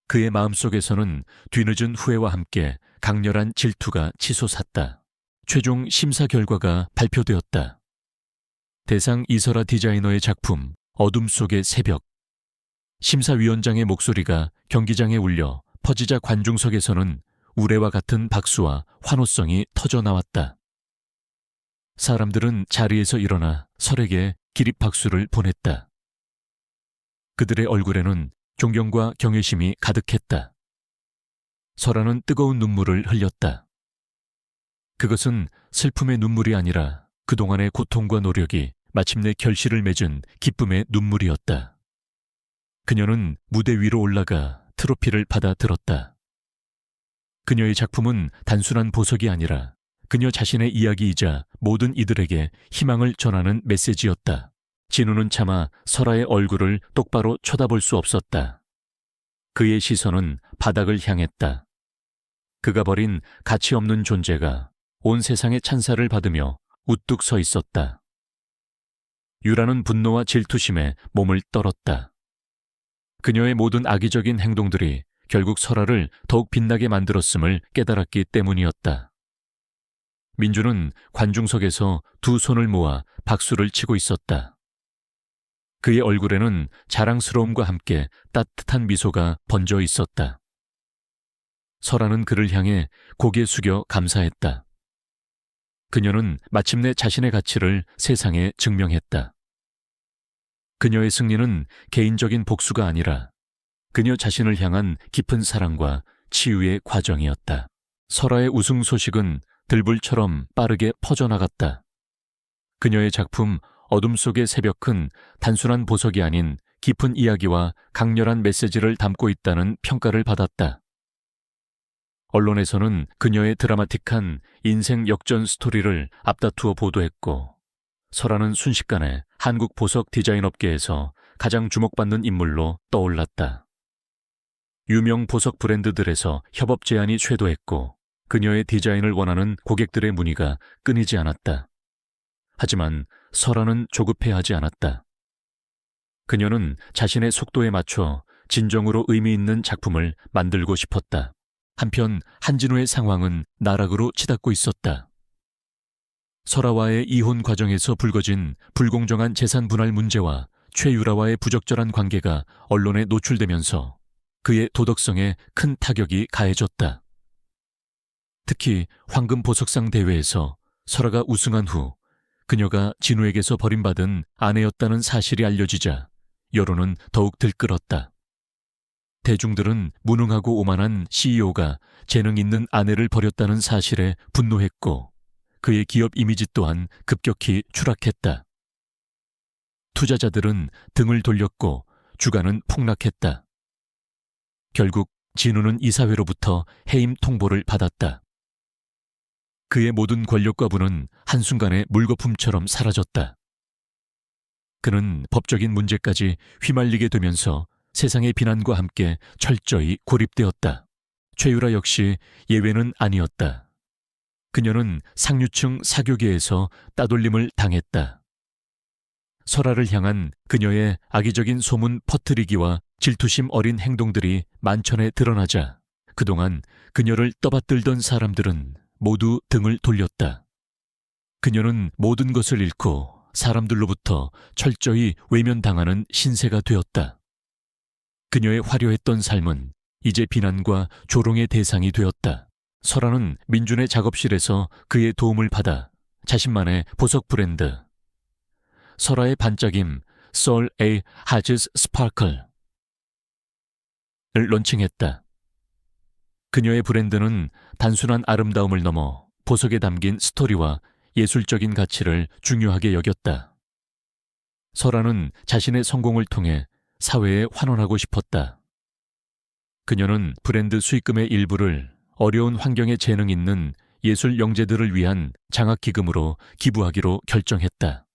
그의 마음속에서는 뒤늦은 후회와 함께 강렬한 질투가 치솟았다. 최종 심사 결과가 발표되었다. 대상 이설아 디자이너의 작품 어둠 속의 새벽. 심사위원장의 목소리가 경기장에 울려 퍼지자 관중석에서는 우레와 같은 박수와 환호성이 터져 나왔다. 사람들은 자리에서 일어나 설에게 기립박수를 보냈다. 그들의 얼굴에는 존경과 경외심이 가득했다. 설아는 뜨거운 눈물을 흘렸다. 그것은 슬픔의 눈물이 아니라 그동안의 고통과 노력이 마침내 결실을 맺은 기쁨의 눈물이었다. 그녀는 무대 위로 올라가 트로피를 받아 들었다. 그녀의 작품은 단순한 보석이 아니라 그녀 자신의 이야기이자 모든 이들에게 희망을 전하는 메시지였다. 진우는 차마 설아의 얼굴을 똑바로 쳐다볼 수 없었다. 그의 시선은 바닥을 향했다. 그가 버린 가치 없는 존재가 온 세상의 찬사를 받으며 우뚝 서 있었다. 유라는 분노와 질투심에 몸을 떨었다. 그녀의 모든 악의적인 행동들이 결국 설아를 더욱 빛나게 만들었음을 깨달았기 때문이었다. 민주는 관중석에서 두 손을 모아 박수를 치고 있었다. 그의 얼굴에는 자랑스러움과 함께 따뜻한 미소가 번져 있었다. 설아는 그를 향해 고개 숙여 감사했다. 그녀는 마침내 자신의 가치를 세상에 증명했다. 그녀의 승리는 개인적인 복수가 아니라 그녀 자신을 향한 깊은 사랑과 치유의 과정이었다. 설아의 우승 소식은 들불처럼 빠르게 퍼져나갔다. 그녀의 작품 어둠 속의 새벽은 단순한 보석이 아닌 깊은 이야기와 강렬한 메시지를 담고 있다는 평가를 받았다. 언론에서는 그녀의 드라마틱한 인생 역전 스토리를 앞다투어 보도했고, 설아는 순식간에 한국 보석 디자인 업계에서 가장 주목받는 인물로 떠올랐다. 유명 보석 브랜드들에서 협업 제안이 쇄도했고, 그녀의 디자인을 원하는 고객들의 문의가 끊이지 않았다. 하지만 설아는 조급해하지 않았다. 그녀는 자신의 속도에 맞춰 진정으로 의미 있는 작품을 만들고 싶었다. 한편 한진우의 상황은 나락으로 치닫고 있었다. 설아와의 이혼 과정에서 불거진 불공정한 재산 분할 문제와 최유라와의 부적절한 관계가 언론에 노출되면서 그의 도덕성에 큰 타격이 가해졌다. 특히 황금 보석상 대회에서 설아가 우승한 후 그녀가 진우에게서 버림받은 아내였다는 사실이 알려지자 여론은 더욱 들끓었다. 대중들은 무능하고 오만한 CEO가 재능 있는 아내를 버렸다는 사실에 분노했고, 그의 기업 이미지 또한 급격히 추락했다. 투자자들은 등을 돌렸고 주가는 폭락했다. 결국 진우는 이사회로부터 해임 통보를 받았다. 그의 모든 권력과 부는 한순간에 물거품처럼 사라졌다. 그는 법적인 문제까지 휘말리게 되면서 세상의 비난과 함께 철저히 고립되었다. 최유라 역시 예외는 아니었다. 그녀는 상류층 사교계에서 따돌림을 당했다. 설아를 향한 그녀의 악의적인 소문 퍼뜨리기와 질투심 어린 행동들이 만천에 드러나자 그동안 그녀를 떠받들던 사람들은 모두 등을 돌렸다. 그녀는 모든 것을 잃고 사람들로부터 철저히 외면당하는 신세가 되었다. 그녀의 화려했던 삶은 이제 비난과 조롱의 대상이 되었다. 설아는 민준의 작업실에서 그의 도움을 받아 자신만의 보석 브랜드 설아의 반짝임 Soul A Hages Sparkle을 런칭했다. 그녀의 브랜드는 단순한 아름다움을 넘어 보석에 담긴 스토리와 예술적인 가치를 중요하게 여겼다. 설아는 자신의 성공을 통해 사회에 환원하고 싶었다. 그녀는 브랜드 수익금의 일부를 어려운 환경에 재능 있는 예술 영재들을 위한 장학기금으로 기부하기로 결정했다.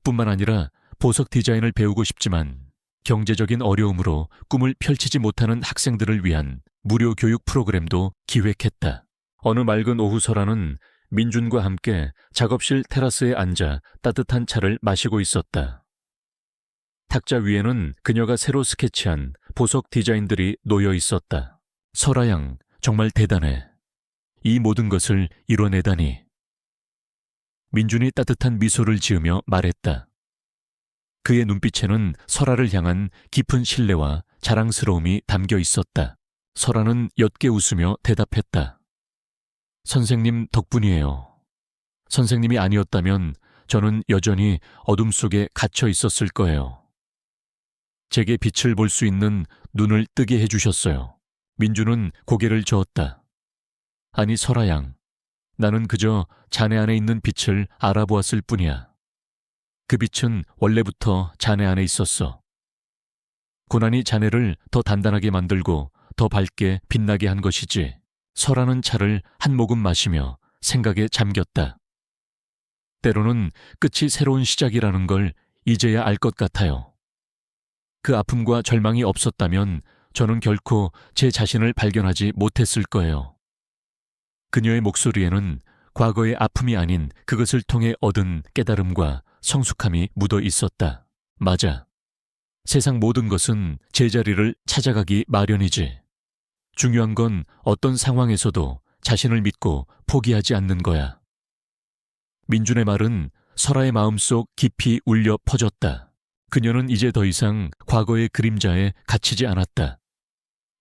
뿐만 아니라 보석 디자인을 배우고 싶지만 경제적인 어려움으로 꿈을 펼치지 못하는 학생들을 위한 무료 교육 프로그램도 기획했다. 어느 맑은 오후 설아는 민준과 함께 작업실 테라스에 앉아 따뜻한 차를 마시고 있었다. 탁자 위에는 그녀가 새로 스케치한 보석 디자인들이 놓여 있었다. 설아 양, 정말 대단해. 이 모든 것을 이뤄내다니. 민준이 따뜻한 미소를 지으며 말했다. 그의 눈빛에는 설아를 향한 깊은 신뢰와 자랑스러움이 담겨 있었다. 설아는 옅게 웃으며 대답했다. 선생님 덕분이에요. 선생님이 아니었다면 저는 여전히 어둠 속에 갇혀 있었을 거예요. 제게 빛을 볼 수 있는 눈을 뜨게 해주셨어요. 민주는 고개를 저었다. 아니 설아 양, 나는 그저 자네 안에 있는 빛을 알아보았을 뿐이야. 그 빛은 원래부터 자네 안에 있었어. 고난이 자네를 더 단단하게 만들고 더 밝게 빛나게 한 것이지. 설아는 차를 한 모금 마시며 생각에 잠겼다. 때로는 끝이 새로운 시작이라는 걸 이제야 알 것 같아요. 그 아픔과 절망이 없었다면 저는 결코 제 자신을 발견하지 못했을 거예요. 그녀의 목소리에는 과거의 아픔이 아닌 그것을 통해 얻은 깨달음과 성숙함이 묻어 있었다. 맞아. 세상 모든 것은 제자리를 찾아가기 마련이지. 중요한 건 어떤 상황에서도 자신을 믿고 포기하지 않는 거야. 민준의 말은 설아의 마음속 깊이 울려 퍼졌다. 그녀는 이제 더 이상 과거의 그림자에 갇히지 않았다.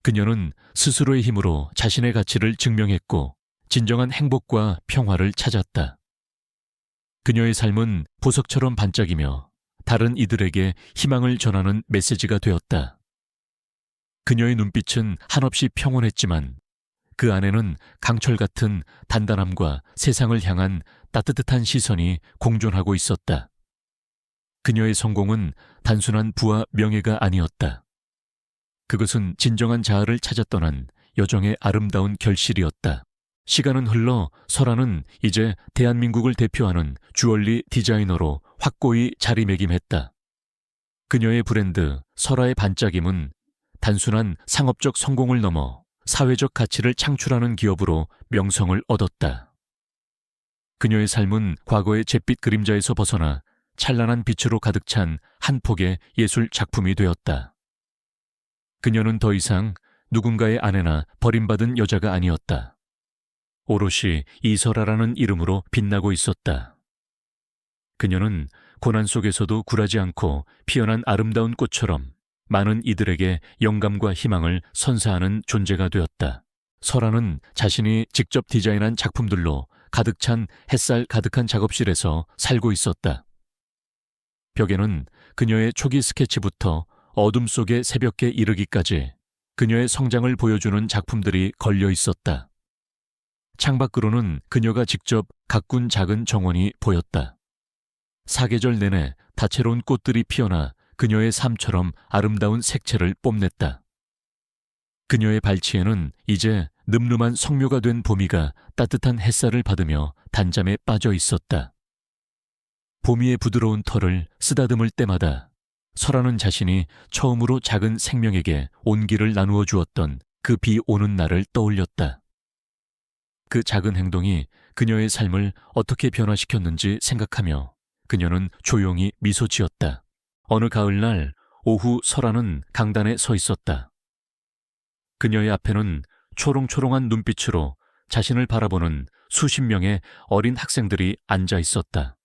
그녀는 스스로의 힘으로 자신의 가치를 증명했고 진정한 행복과 평화를 찾았다. 그녀의 삶은 보석처럼 반짝이며 다른 이들에게 희망을 전하는 메시지가 되었다. 그녀의 눈빛은 한없이 평온했지만 그 안에는 강철 같은 단단함과 세상을 향한 따뜻한 시선이 공존하고 있었다. 그녀의 성공은 단순한 부와 명예가 아니었다. 그것은 진정한 자아를 찾아 떠난 여정의 아름다운 결실이었다. 시간은 흘러 설아는 이제 대한민국을 대표하는 주얼리 디자이너로 확고히 자리매김했다. 그녀의 브랜드 설아의 반짝임은 단순한 상업적 성공을 넘어 사회적 가치를 창출하는 기업으로 명성을 얻었다. 그녀의 삶은 과거의 잿빛 그림자에서 벗어나 찬란한 빛으로 가득 찬 한 폭의 예술 작품이 되었다. 그녀는 더 이상 누군가의 아내나 버림받은 여자가 아니었다. 오롯이 이설아라는 이름으로 빛나고 있었다. 그녀는 고난 속에서도 굴하지 않고 피어난 아름다운 꽃처럼 많은 이들에게 영감과 희망을 선사하는 존재가 되었다. 설아는 자신이 직접 디자인한 작품들로 가득 찬 햇살 가득한 작업실에서 살고 있었다. 벽에는 그녀의 초기 스케치부터 어둠 속의 새벽에 이르기까지 그녀의 성장을 보여주는 작품들이 걸려 있었다. 창밖으로는 그녀가 직접 가꾼 작은 정원이 보였다. 사계절 내내 다채로운 꽃들이 피어나 그녀의 삶처럼 아름다운 색채를 뽐냈다. 그녀의 발치에는 이제 늠름한 성묘가 된 보미가 따뜻한 햇살을 받으며 단잠에 빠져 있었다. 보미의 부드러운 털을 쓰다듬을 때마다 설아는 자신이 처음으로 작은 생명에게 온기를 나누어 주었던 그 비 오는 날을 떠올렸다. 그 작은 행동이 그녀의 삶을 어떻게 변화시켰는지 생각하며 그녀는 조용히 미소 지었다. 어느 가을날 오후 설아는 강단에 서 있었다. 그녀의 앞에는 초롱초롱한 눈빛으로 자신을 바라보는 수십 명의 어린 학생들이 앉아 있었다.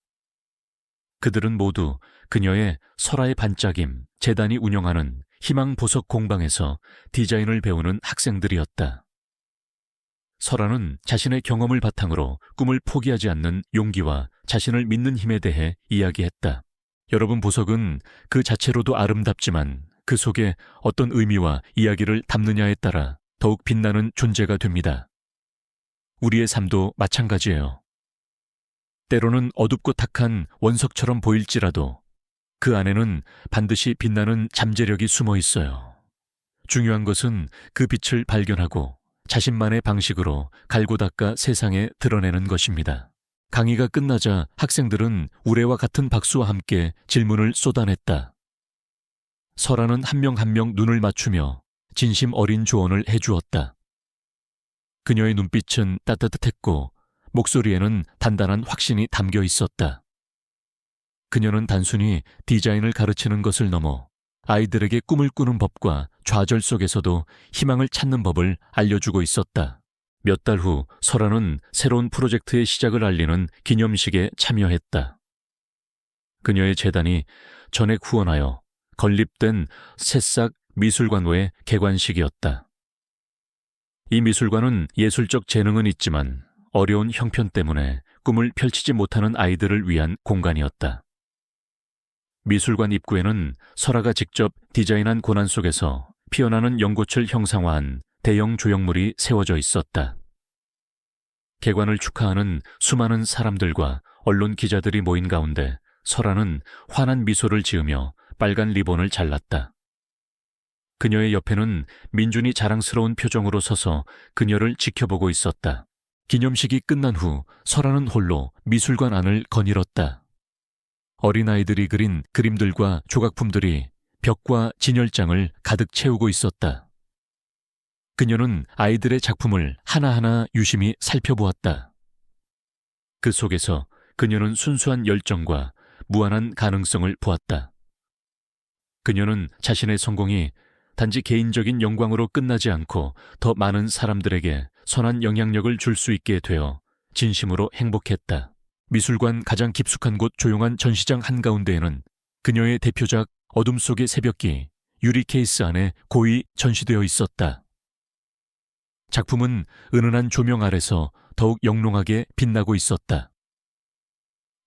그들은 모두 그녀의 설아의 반짝임 재단이 운영하는 희망 보석 공방에서 디자인을 배우는 학생들이었다. 설아는 자신의 경험을 바탕으로 꿈을 포기하지 않는 용기와 자신을 믿는 힘에 대해 이야기했다. 여러분, 보석은 그 자체로도 아름답지만 그 속에 어떤 의미와 이야기를 담느냐에 따라 더욱 빛나는 존재가 됩니다. 우리의 삶도 마찬가지예요. 때로는 어둡고 탁한 원석처럼 보일지라도 그 안에는 반드시 빛나는 잠재력이 숨어 있어요. 중요한 것은 그 빛을 발견하고 자신만의 방식으로 갈고 닦아 세상에 드러내는 것입니다. 강의가 끝나자 학생들은 우레와 같은 박수와 함께 질문을 쏟아냈다. 설아는 한 명 한 명 눈을 맞추며 진심 어린 조언을 해주었다. 그녀의 눈빛은 따뜻했고 목소리에는 단단한 확신이 담겨 있었다. 그녀는 단순히 디자인을 가르치는 것을 넘어 아이들에게 꿈을 꾸는 법과 좌절 속에서도 희망을 찾는 법을 알려주고 있었다. 몇 달 후 설아는 새로운 프로젝트의 시작을 알리는 기념식에 참여했다. 그녀의 재단이 전액 후원하여 건립된 새싹 미술관의 개관식이었다. 이 미술관은 예술적 재능은 있지만 어려운 형편 때문에 꿈을 펼치지 못하는 아이들을 위한 공간이었다. 미술관 입구에는 설아가 직접 디자인한 고난 속에서 피어나는 연꽃을 형상화한 대형 조형물이 세워져 있었다. 개관을 축하하는 수많은 사람들과 언론 기자들이 모인 가운데 설아는 환한 미소를 지으며 빨간 리본을 잘랐다. 그녀의 옆에는 민준이 자랑스러운 표정으로 서서 그녀를 지켜보고 있었다. 기념식이 끝난 후 설아는 홀로 미술관 안을 거닐었다. 어린아이들이 그린 그림들과 조각품들이 벽과 진열장을 가득 채우고 있었다. 그녀는 아이들의 작품을 하나하나 유심히 살펴보았다. 그 속에서 그녀는 순수한 열정과 무한한 가능성을 보았다. 그녀는 자신의 성공이 단지 개인적인 영광으로 끝나지 않고 더 많은 사람들에게 선한 영향력을 줄 수 있게 되어 진심으로 행복했다. 미술관 가장 깊숙한 곳 조용한 전시장 한가운데에는 그녀의 대표작 어둠 속의 새벽기 유리 케이스 안에 고이 전시되어 있었다. 작품은 은은한 조명 아래서 더욱 영롱하게 빛나고 있었다.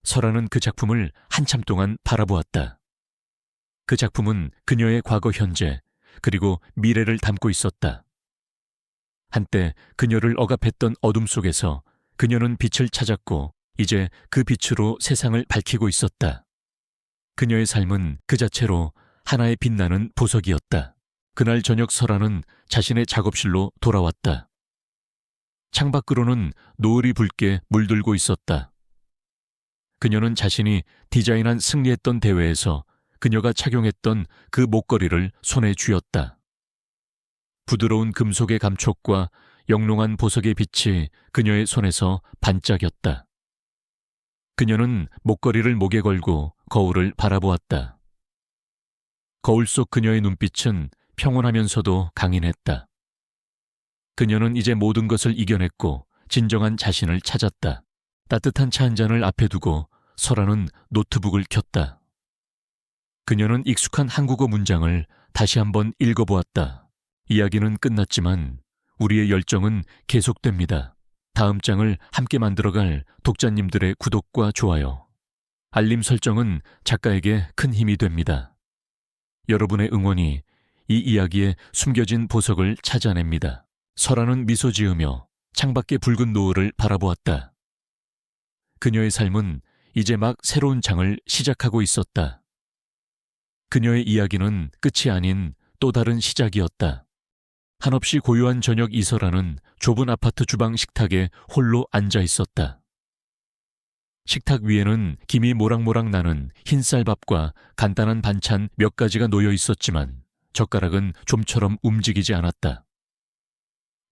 설아는 그 작품을 한참 동안 바라보았다. 그 작품은 그녀의 과거, 현재, 그리고 미래를 담고 있었다. 한때 그녀를 억압했던 어둠 속에서 그녀는 빛을 찾았고 이제 그 빛으로 세상을 밝히고 있었다. 그녀의 삶은 그 자체로 하나의 빛나는 보석이었다. 그날 저녁 설아는 자신의 작업실로 돌아왔다. 창밖으로는 노을이 붉게 물들고 있었다. 그녀는 자신이 디자인한 승리했던 대회에서 그녀가 착용했던 그 목걸이를 손에 쥐었다. 부드러운 금속의 감촉과 영롱한 보석의 빛이 그녀의 손에서 반짝였다. 그녀는 목걸이를 목에 걸고 거울을 바라보았다. 거울 속 그녀의 눈빛은 평온하면서도 강인했다. 그녀는 이제 모든 것을 이겨냈고 진정한 자신을 찾았다. 따뜻한 차 한 잔을 앞에 두고 설아는 노트북을 켰다. 그녀는 익숙한 한국어 문장을 다시 한번 읽어보았다. 이야기는 끝났지만 우리의 열정은 계속됩니다. 다음 장을 함께 만들어갈 독자님들의 구독과 좋아요, 알림 설정은 작가에게 큰 힘이 됩니다. 여러분의 응원이 이 이야기의 숨겨진 보석을 찾아냅니다. 설아는 미소 지으며 창밖의 붉은 노을을 바라보았다. 그녀의 삶은 이제 막 새로운 장을 시작하고 있었다. 그녀의 이야기는 끝이 아닌 또 다른 시작이었다. 한없이 고요한 저녁 이설아는 좁은 아파트 주방 식탁에 홀로 앉아 있었다. 식탁 위에는 김이 모락모락 나는 흰쌀밥과 간단한 반찬 몇 가지가 놓여 있었지만 젓가락은 좀처럼 움직이지 않았다.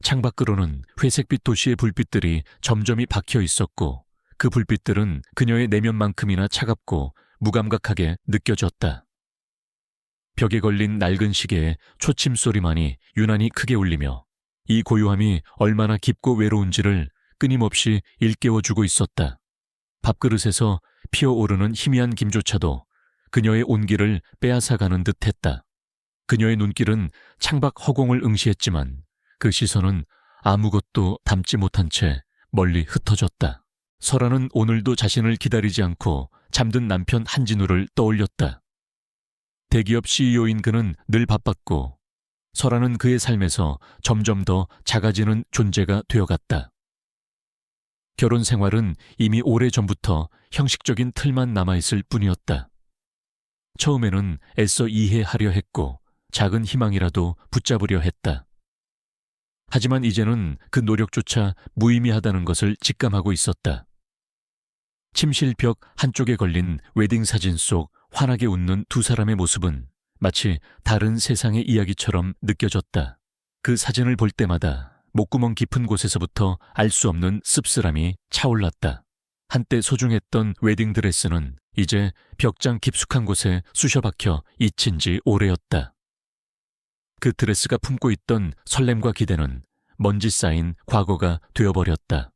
창밖으로는 회색빛 도시의 불빛들이 점점이 박혀 있었고 그 불빛들은 그녀의 내면만큼이나 차갑고 무감각하게 느껴졌다. 벽에 걸린 낡은 시계의 초침 소리만이 유난히 크게 울리며 이 고요함이 얼마나 깊고 외로운지를 끊임없이 일깨워주고 있었다. 밥그릇에서 피어오르는 희미한 김조차도 그녀의 온기를 빼앗아가는 듯했다. 그녀의 눈길은 창밖 허공을 응시했지만 그 시선은 아무것도 담지 못한 채 멀리 흩어졌다. 설아는 오늘도 자신을 기다리지 않고 잠든 남편 한진우를 떠올렸다. 대기업 CEO인 그는 늘 바빴고 설아는 그의 삶에서 점점 더 작아지는 존재가 되어갔다. 결혼 생활은 이미 오래전부터 형식적인 틀만 남아있을 뿐이었다. 처음에는 애써 이해하려 했고 작은 희망이라도 붙잡으려 했다. 하지만 이제는 그 노력조차 무의미하다는 것을 직감하고 있었다. 침실 벽 한쪽에 걸린 웨딩 사진 속 환하게 웃는 두 사람의 모습은 마치 다른 세상의 이야기처럼 느껴졌다. 그 사진을 볼 때마다 목구멍 깊은 곳에서부터 알 수 없는 씁쓸함이 차올랐다. 한때 소중했던 웨딩드레스는 이제 벽장 깊숙한 곳에 쑤셔박혀 잊힌 지 오래였다. 그 드레스가 품고 있던 설렘과 기대는 먼지 쌓인 과거가 되어버렸다.